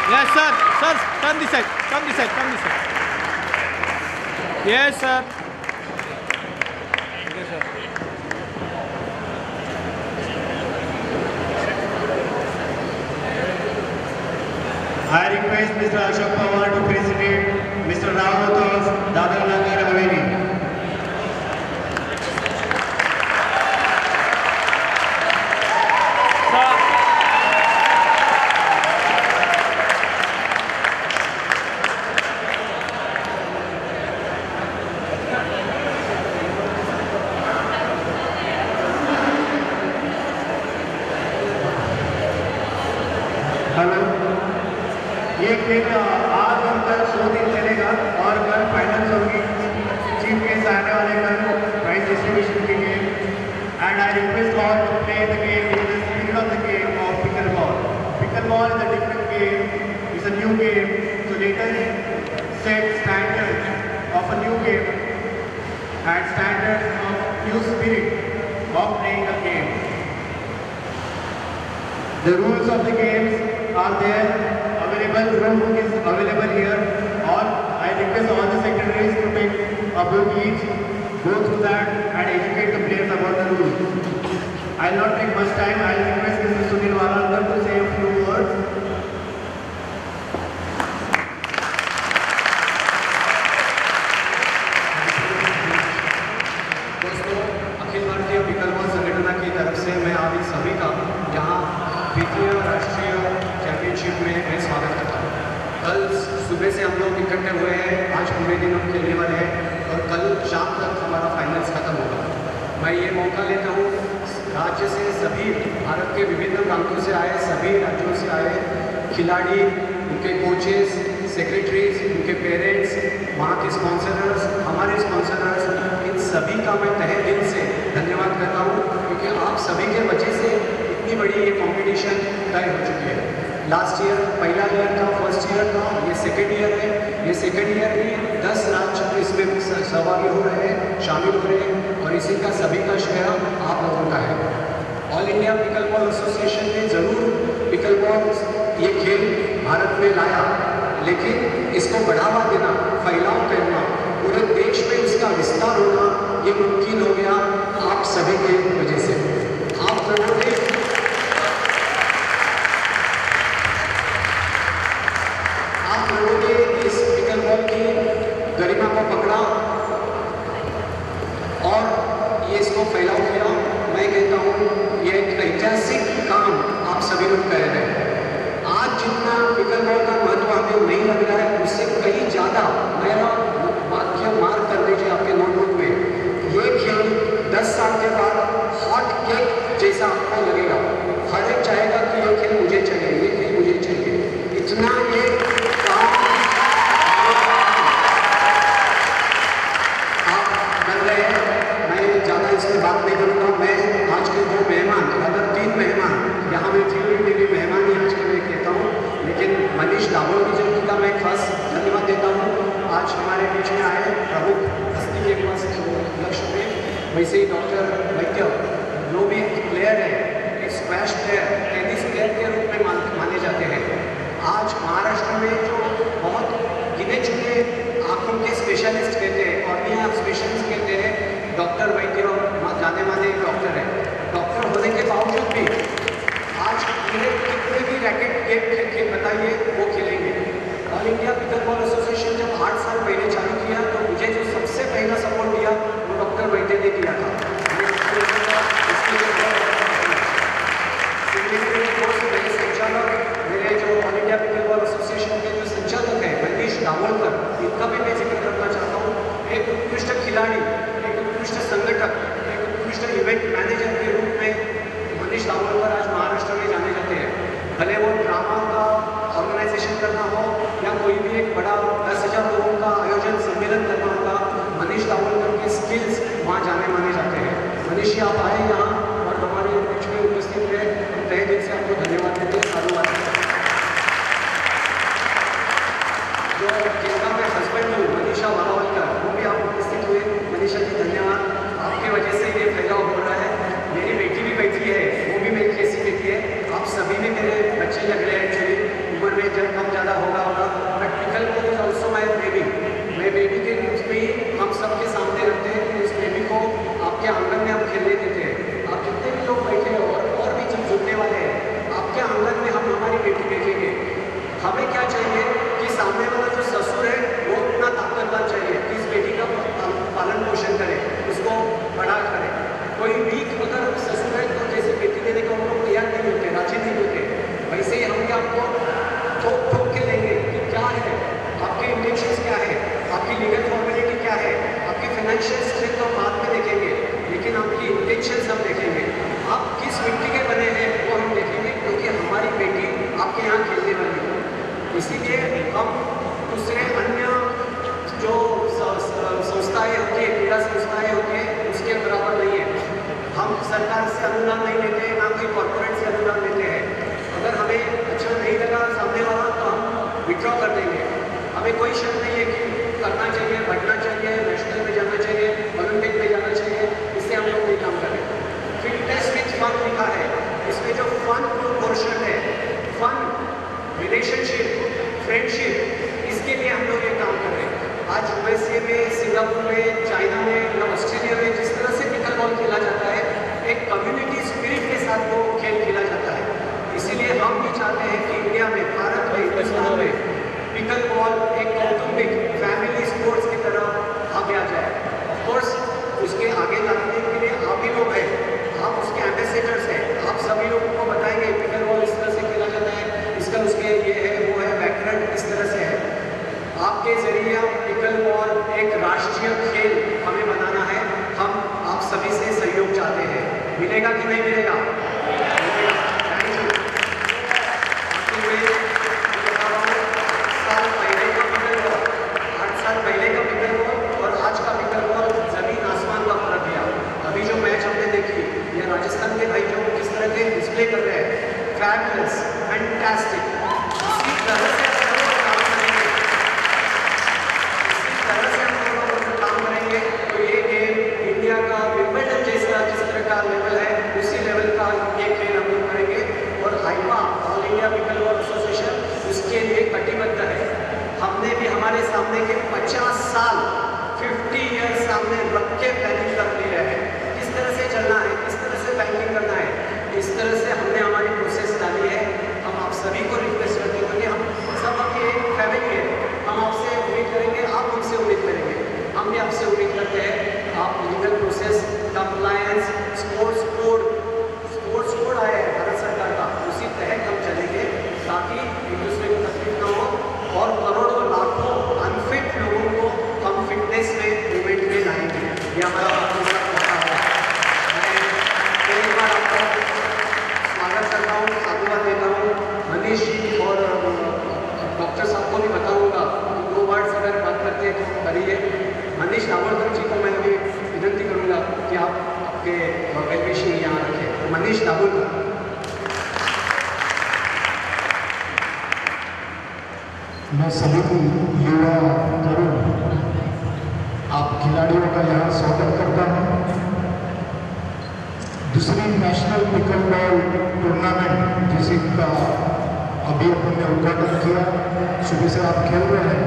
Yes, sir. Sir, turn this side. Come this side. Come this side. Yes, sir. Yes, sir. I request Mr. Ashok Pawar to present Mr. Rao Thomas, Dadra Nagar Haveli. Hello, ये खेल आज और कल 100 दिन चलेगा और कल finals होगी। चीफ गेस्ट आने वाले कल प्राइज डिस्ट्रीब्यूशन के लिए। And I request all to play the game in the spirit of the game of pickle ball. Pickle ball is a different game, it's a new game, so let us set standards of a new game and standards of new spirit of playing the game. The rules of the games are there, available, rule book is available here. All I request all the secretaries to take a book each, go through that and educate the players about the rules. I will not take much time. I will request Mr. Sunil Waralkar to say a few words. दोस्तों, Akhil Bharatiya pickle ball संगठन की तरफ से मैं आप सभी का यहाँ द्वितीय राष्ट्रीय चैंपियनशिप में मैं स्वागत करता हूँ। कल सुबह से हम लोग इकट्ठे हुए हैं, आज पूरे दिन हम खेलने वाले हैं और कल शाम तक हमारा फाइनल्स खत्म होगा। मैं ये मौका लेता हूँ, राज्य से सभी भारत के विभिन्न प्रांतों से आए, सभी राज्यों से आए खिलाड़ी, उनके कोचेस, सेक्रेटरीज, उनके पेरेंट्स, वहाँ के स्पॉन्सरर्स, हमारे स्पॉन्सरर्स, इन सभी का मैं तहे दिल से धन्यवाद करता हूँ, क्योंकि आप सभी के वजह से इतनी बड़ी ये कंपटीशन तय हो चुकी है। लास्ट ईयर पहला ईयर था, फर्स्ट ईयर था, ये सेकेंड ईयर है। ये सेकेंड ईयर भी 10 राज्य इसमें सहभागी हो रहे हैं, शामिल हो रहे हैं और इसी का सभी का श्रेय आप लोगों का है। All India pickle ball association ने ज़रूर पिकल बॉल ये खेल भारत में लाया, लेकिन इसको बढ़ावा देना, फैलाव करना, पूरे देश में इसका विस्तार होना ये मुमकिन हो गया आप सभी के वजह से। आप लोगों ने इस पिकल बॉल की गरिमा को पकड़ा और ये इसको फैलाव किया। मैं कहता हूँ ये एक ऐतिहासिक काम आप सभी लोग कर रहे हैं। आज जितना पिकल बॉल का महत्व हमें नहीं लग रहा है, उससे कहीं ज़्यादा मेरा वाक्य मार्क कर दीजिए आपके नोटबुक में। ये खेल 10 साल के बाद हॉट केक जैसा आपको लगेगा। हर एक चाहेगा कि ये खेल मुझे चाहिए, ये खेल मुझे चाहिए। इतना ये काम आप कर रहे हैं। मैं ज़्यादा इसमें बात नहीं करूँगा। मैं आज के 2 मेहमान, अगर 3 मेहमान यहाँ में थे, मेरी मेहमान ही आज के मैं कहता हूँ, लेकिन मनीष दाभोलकर जी का मैं खास धन्यवाद देता हूँ। आज हमारे बीच में आए प्रमुख हस्ती के पास लक्ष्य में, वैसे ही डॉक्टर वैद्य जो भी प्लेयर है, एक स्क्वैश प्लेयर, टेनिस प्लेयर के रूप में माने जाते हैं। आज महाराष्ट्र में जो बहुत गिने चुने आँखों के स्पेशलिस्ट कहते हैं, कॉर्निया स्पेशलिस्ट कहते हैं, डॉक्टर वैद्य जाने माने डॉक्टर है। डॉक्टर होने के बावजूद भी आज कितने भी रैकेट गेम बताइए वो खेलेंगे। All India pickle ball association जब 8 साल पहले चालू किया तो मुझे जो सबसे पहला सपोर्ट दिया वो डॉक्टर वैद्य ने किया था। मेरे संचालक, मेरे जो all India pickle ball association के जो संचालक हैं मनीष दाभोलकर, इनका भी मैं जिक्र करना चाहता हूँ। एक उत्कृष्ट खिलाड़ी, एक उत्कृष्ट संगठक, एक उत्कृष्ट इवेंट मैनेजर के रूप में मनीष दाभोलकर आज महाराष्ट्र में जाने जाते हैं। भले वो ड्रामा का ऑर्गेनाइजेशन करना हो या कोई भी एक बड़ा 10,000 लोगों का आयोजन सम्मेलन करना होगा, मनीष दाभोलकर के स्किल्स वहाँ जाने माने जाते हैं। मनीष जी आप आए यहाँ और हमारे बीच में उपस्थित रहे, हम तहे दिल से आपको धन्यवाद देते हैं, साधुवाद। जो जिनका मैं हस्बैंड हूँ, मनीषा वारावलकर, वो भी आप उपस्थित हुए। मनीषा जी धन्यवाद, आपकी वजह से ये फैलाव सरकार से अनुदान नहीं लेते हैं, ना कोई कॉर्पोरेट से अनुदान लेते हैं। अगर हमें अच्छा नहीं लगा सामने वाला तो हम विड्रॉ कर देंगे। हमें कोई शक नहीं है कि करना चाहिए, बढ़ना चाहिए, नेशनल में जाना चाहिए, ओलंपिक में जाना चाहिए, इससे हम लोग नहीं काम करें। फिटनेस विथ फन लिखा है, इसमें जो फन पोर्शन है, फन, रिलेशनशिप, फ्रेंडशिप, इसके लिए हम लोग ये काम कर रहे हैं। आज यूएसए में, सिंगापुर में, चाइना में या ऑस्ट्रेलिया में जिस तरह से पिकल बॉल खेला जाता है, एक कम्युनिटी स्पिरिट के साथ वो खेल खेला जाता है। इसीलिए हम भी चाहते हैं कि इंडिया में, भारत में, हिंदुस्तान में पिकल बॉल एक कौटुंबिक फैमिली स्पोर्ट्स की तरह आगे आ जाए। ऑफकोर्स उसके आगे लाने के लिए आप ही लोग हैं, आप उसके एम्बेसडर्स हैं, आप सभी लोगों को बताएंगे पिकल बॉल इस तरह से खेला जाता है, इसका उसके ये है, वो है, बैकग्राउंड इस तरह से है। आपके जरिए हम पिकल बॉल एक राष्ट्रीय खेल हमें बनाना है। हम आप सभी से सहयोग चाहते हैं, मिलेगा कि नहीं मिलेगा? Thank you. साल पहले का पिकल बॉल, 8 साल पहले का पिकल बॉल और आज का पिकल बॉल जमीन आसमान का फर्क दिया। अभी जो मैच हमने देखी, ये राजस्थान के भाई जो किस तरह के डिस्प्ले कर रहे हैं, फैबुलस, फैंटास्टिक। इसी तरह से तो ये गेम इंडिया का विंबलडन जैसा जिस तरह का लेवल है, उसी लेवल का ये खेल हम लोग करेंगे। और HEPA, all India pickle ball association, उसके लिए कटिबद्ध है। हमने भी हमारे सामने के 50 साल, 50 ईयर सामने रख के प्लानिंग कर ली है, किस तरह से चलना है, किस तरह से बैंकिंग करना है, इस तरह से हमने हमारी प्रोसेस डाली है। हम आप सभी को रिक्वेस्ट करते हैं कि हम सब आपकी एक फैमिली है, हम आपसे उम्मीद करेंगे, आप हमसे उम्मीद करेंगे, हम भी आपसे उम्मीद करते हैं आप legal process, compliance, sports code आया है भारत सरकार का, उसी तहत हम चलेंगे ताकि एक दूसरे को तकलीफ ना हो और करोड़ों लाखों अनफिट लोगों को हम फिटनेस में मूवमेंट में लाएंगे। ये हमारा पहली बार आपका स्वागत करता हूँ, साधुवाद देता हूँ। मनीष जी और डॉक्टर साहब को भी बताऊँगा, 2 वर्ड्स अगर बात करते हैं तो करिए। मनीष दाभोलकर जी को मैं अभी विनती करूँगा कि आप आपके वेलविशिंग यहाँ रखें। मनीष दाभोलकर। मैं सभी युवा तरुण आप खिलाड़ियों का यहाँ स्वागत करता हूँ। दूसरी नेशनल पिकल बॉल टूर्नामेंट जिसका अभी अपन ने उद्घाटन किया, सुबह से आप खेल रहे हैं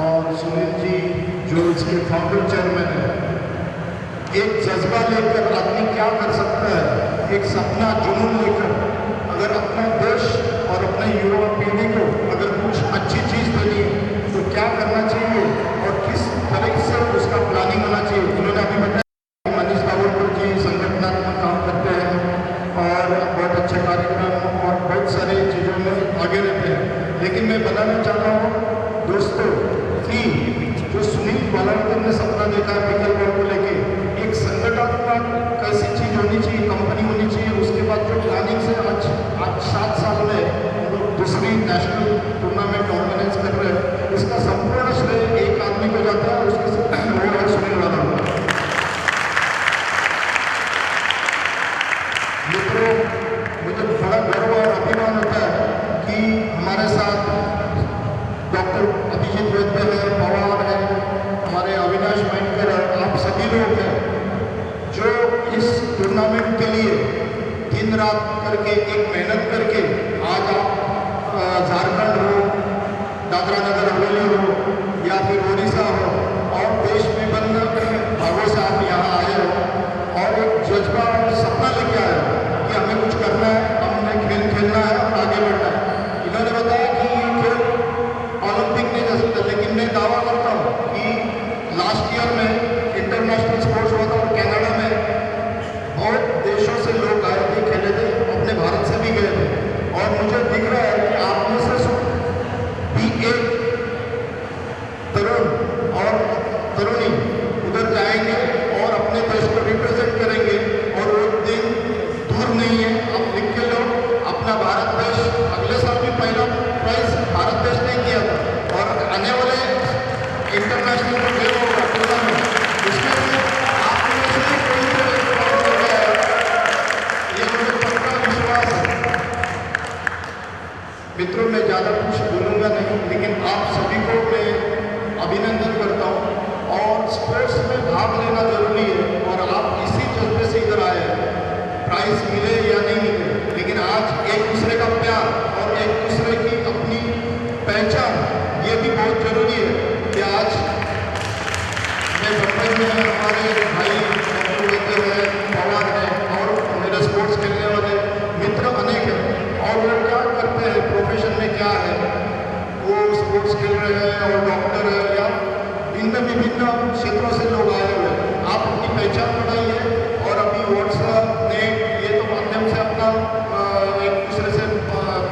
और सुनील जी जो इसके फाउंडर चेयरमैन है, एक जज्बा लेकर आदमी क्या कर सकता है, एक सपना जुनून लेकर अगर अपने देश और अपने युवा पीढ़ी को अगर कुछ अच्छी चीज़ देनी है तो क्या करना चाहिए और किस तरह से उसका प्लानिंग होना चाहिए। उन्होंने अभी बताया मनीष दाभोलकर जी संगठनात्मक काम करते हैं और बहुत अच्छे कार्यक्रम और बहुत सारी चीज़ों में आगे रहते हैं। लेकिन मैं बताना चाहता हूँ दोस्तों कि जो सुनील वालावकर ने सपना देखा है पिकल बॉल को लेके, एक संगठनात्मक कैसी चीज़ होनी चाहिए, कंपनी होनी चाहिए, उसके बाद जो प्लानिंग से आज 7 साल में हम लोग दूसरी नेशनल टूर्नामेंट ऑर्गेनाइज कर रहे हैं, इसका संपूर्ण श्रेय एक आदमी को जाता है, उसके वो है सुनील वालावकर। मित्रों, मुझे बड़ा गर्व और अभिमान होता है कि हमारे साथ डॉक्टर अभिजीत वैद्य है, पवार है, हमारे अविनाश माइनकर है, आप सभी लोग हैं जो इस टूर्नामेंट के लिए दिन रात करके एक मेहनत करके आज आप झारखंड हो, दादरा नगर हवेली हो या फिर उड़ीसा हो और देश में बंद भागों से आप यहाँ आए हो और एक जज्बा और सपना लेके आए हो कि हमें कुछ करना है, हमें खेल खेलना है और आगे बढ़ना है। इन्होंने बताया कि ये खेल ओलंपिक नहीं जा सकता, लेकिन मैं दावा करता हूँ कि लास्ट ईयर में इंटरनेशनल स्पोर्ट्स हुआ था और कनाडा में बहुत देशों से लोग आए थे, खेले थे, अपने भारत से भी गए थे और मुझे दिख रहा है कि आप में से भी एक तरुण और तरुणी उधर जाएंगे और अपने प्राइज मिले या नहीं मिले, लेकिन आज एक दूसरे का प्यार और एक दूसरे की अपनी पहचान, ये भी बहुत जरूरी है कि आज मैं बम्बई में हमारे भाई डॉक्टर हैं, पवार हैं और मेरे स्पोर्ट्स खेलने वाले मित्र अनेक हैं, और वो क्या करते हैं, प्रोफेशन में क्या है, वो स्पोर्ट्स खेल रहे हैं और डॉक्टर है या भिन्न विभिन्न क्षेत्रों से लोग आए हुए हैं। आप अपनी पहचान बनाइए, और अभी व्हाट्सएप, नेट, ये तो माध्यम से अपना एक दूसरे से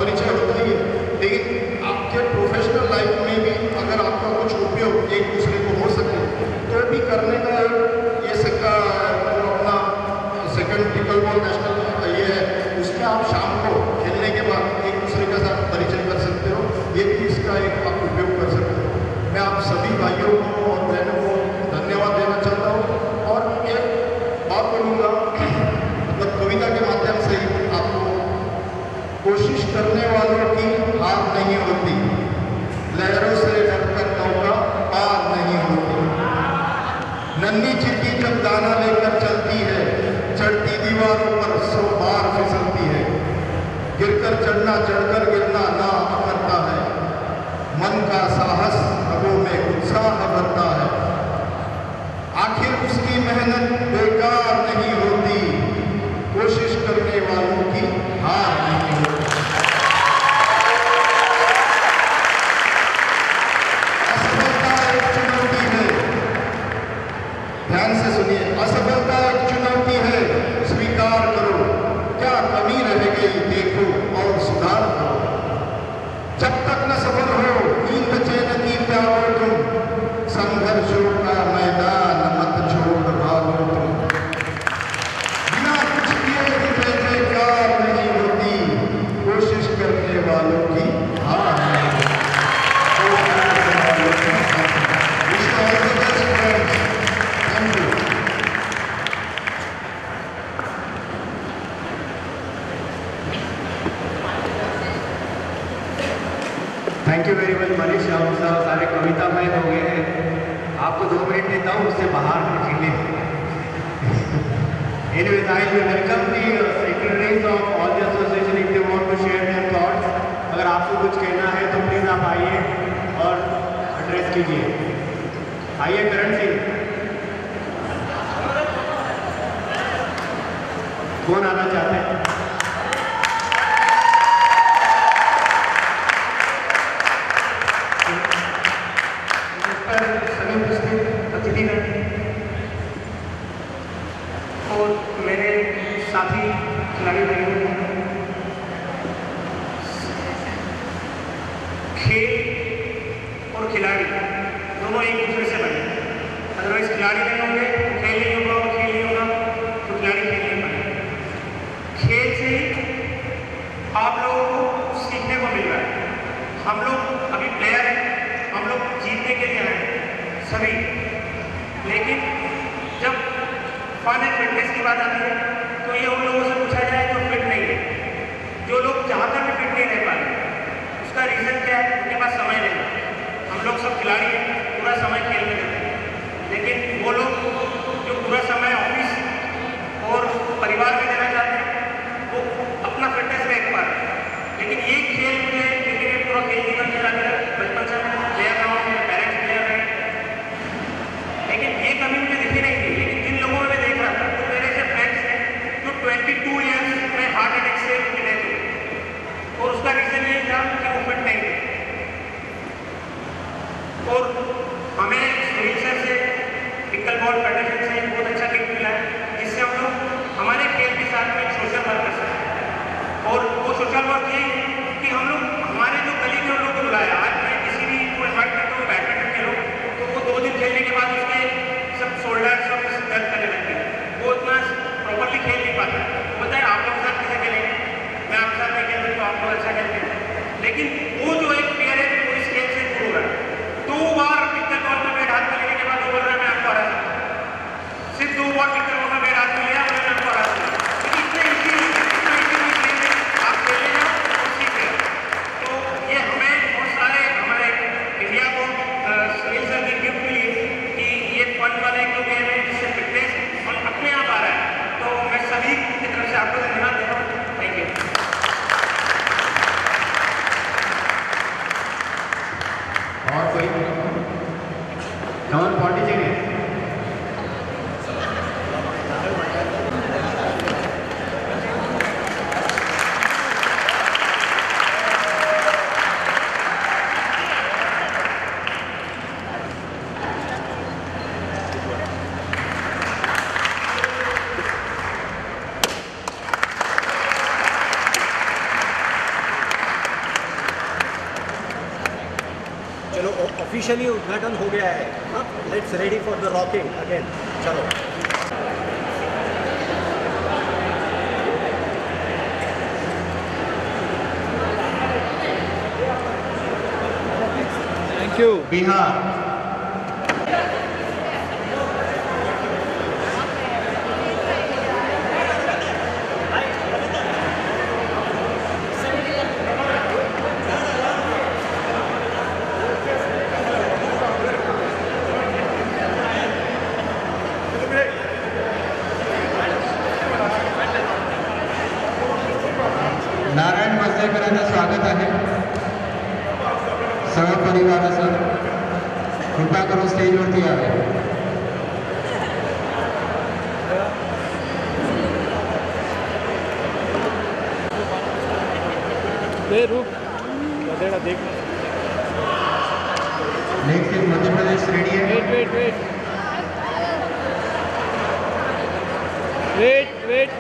परिचय होता ही है, लेकिन आपके प्रोफेशनल लाइफ में भी अगर आपका कुछ उपयोग एक दूसरे को हो सके तो भी करने का ये अपना सेकंड पिकल बॉल नेशनल ये है, उसमें आप शाम को खेलने के बाद एक दूसरे के साथ परिचय कर सकते हो, ये भी इसका एक आप उपयोग कर सकते हो। मैं आप सभी भाइयों को और बहनों को धन्यवाद देना चाहता हूँ, और एक बात बोलूँगा, मतलब कविता के माध्यम से ही आपको, कोशिश करने वालों की हार नहीं होती, लहरों से डरकर नौका पार नहीं होती, नन्ही चिट्ठी जब दाना लेकर चलती है, चढ़ती दीवारों पर 100 बार फिसलती है, गिरकर चढ़ना चढ़कर गिरना ना करता है, मन का साहस रगों में उत्साह भरता है, आखिर उसकी मेहनत बेकार नहीं होती, कोशिश करने वालों की हार नहीं होती। असफलता एक चुनौती है, ध्यान से सुनिए, असफलता एक चुनौती है, स्वीकार करो, क्या कमी रह गई देखो और सुधार करो, जब तक न सफल हो नींद चैन की त्यागो तुम, संघर्षों का मैदान मत छोड़ भागो तुम, बिना कुछ किए जय जयकार नहीं होती, कोशिश करने वालों की हार नहीं होती, कोशिश करने वालों की हार नहीं। Wish you all the best, friends. Thank you. Thank you very much Manish. हम सब सारे कविता में हो गए हैं, आपको 2 मिनट देता हूँ, उससे बाहर निकलिए। Anyways, I will welcome the secretaries of all the association if they want to share their thoughts. अगर आपको कुछ कहना है तो प्लीज़ आप आइए और एड्रेस कीजिए। आइए करण सिंह, कौन आना चाहते हैं? सभी उपस्थित अतिथिगण और मेरे साथी खिलाड़ी भाइयों, खेल और खिलाड़ी दोनों एक दूसरे से बने, अदरवाइज खिलाड़ी नहीं होंगे तो खेल नहीं होगा, और खेल नहीं होगा तो खिलाड़ी खेल नहीं पाएंगे। खेल से ही आप लोगों को सीखने को मिल रहा है। हम लोग अभी प्लेयर हैं, हम लोग जीतने के लिए आए सभी, लेकिन जब फन एंड फिटनेस की बात आती है तो ये उन लोगों से पूछा जाए जो फिट नहीं है, जो लोग चाहकर भी फिट नहीं रह पा रहे। उसका रीज़न क्या है? उनके पास समय नहीं है। हम लोग सब खिलाड़ी हैं, पूरा समय खेल में देते हैं, लेकिन वो लोग जो पूरा समय ऑफिस और परिवार में देना चाहते हैं वो अपना फिटनेस में एक पार है। लेकिन ये खेल मुझे क्रिकेट पूरा खेल जीवन खेला गया, बचपन से मैं प्लेयर रहा हूँ, मेरे पेरेंट्स प्लेयर रहे, लेकिन ये कभी मुझे दिखी नहीं थी। लेकिन जिन लोगों में मैं देख रहा था, तो मेरे से फ्रेंड्स हैं जो 22 ईयर्स में हार्ट अटैक से उनकी डेथ हुई, और उसका रीज़न ये था कि वो फिट नहीं थे। और हमें सुनील सर से पिकल बॉल फेडरेशन ऑफिशियली उद्घाटन हो गया है। Let's ready for the rocking again. चलो। Thank you. बिहार। नारायण मजलेकरांचं स्वागत आहे सहपरिवारासह कृपा करून स्टेजवरती यावे। रुक देख। Next is Madhya Pradesh ready है। Wait wait wait wait wait.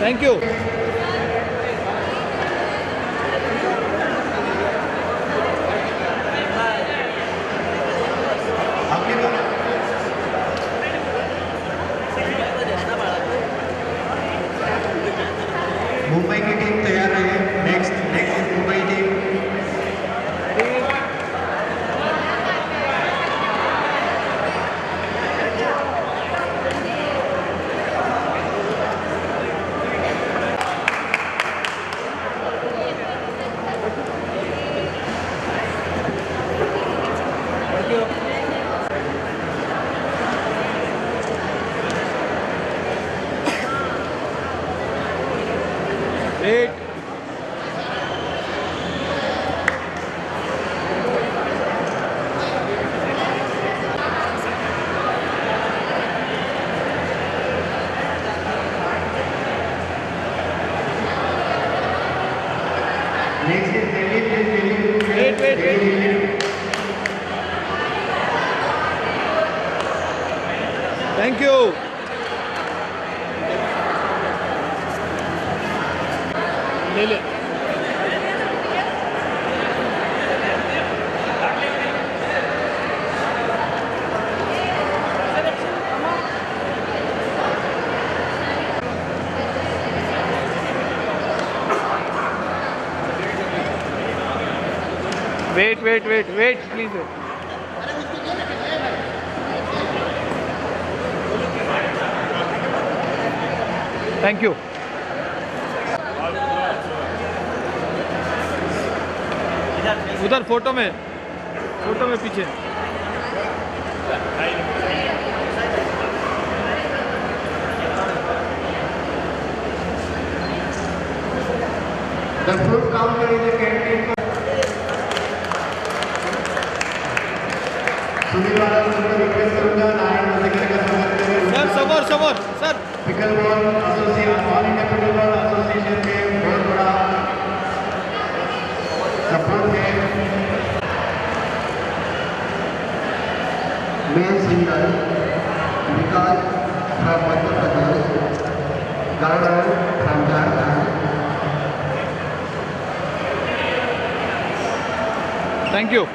Thank you. Mumbai की टीम तैयार रहे। Next is Mumbai team. Wait. Next is Delhi. Wait wait wait. Thank you. ले ले। Wait wait wait wait please wait. Thank you. उधर फोटो में पीछे। The food counter in the canteen. Sunil वाला request करूंगा नारायण मजलेकर का स्वागत करें। सर समोर sir. Pickle ball association, all India pickle ball association के बहुत बड़ा सपोर्ट है। Main singer Vikas from Madhya Pradesh, Gaurav from Jharkhand. Thank you.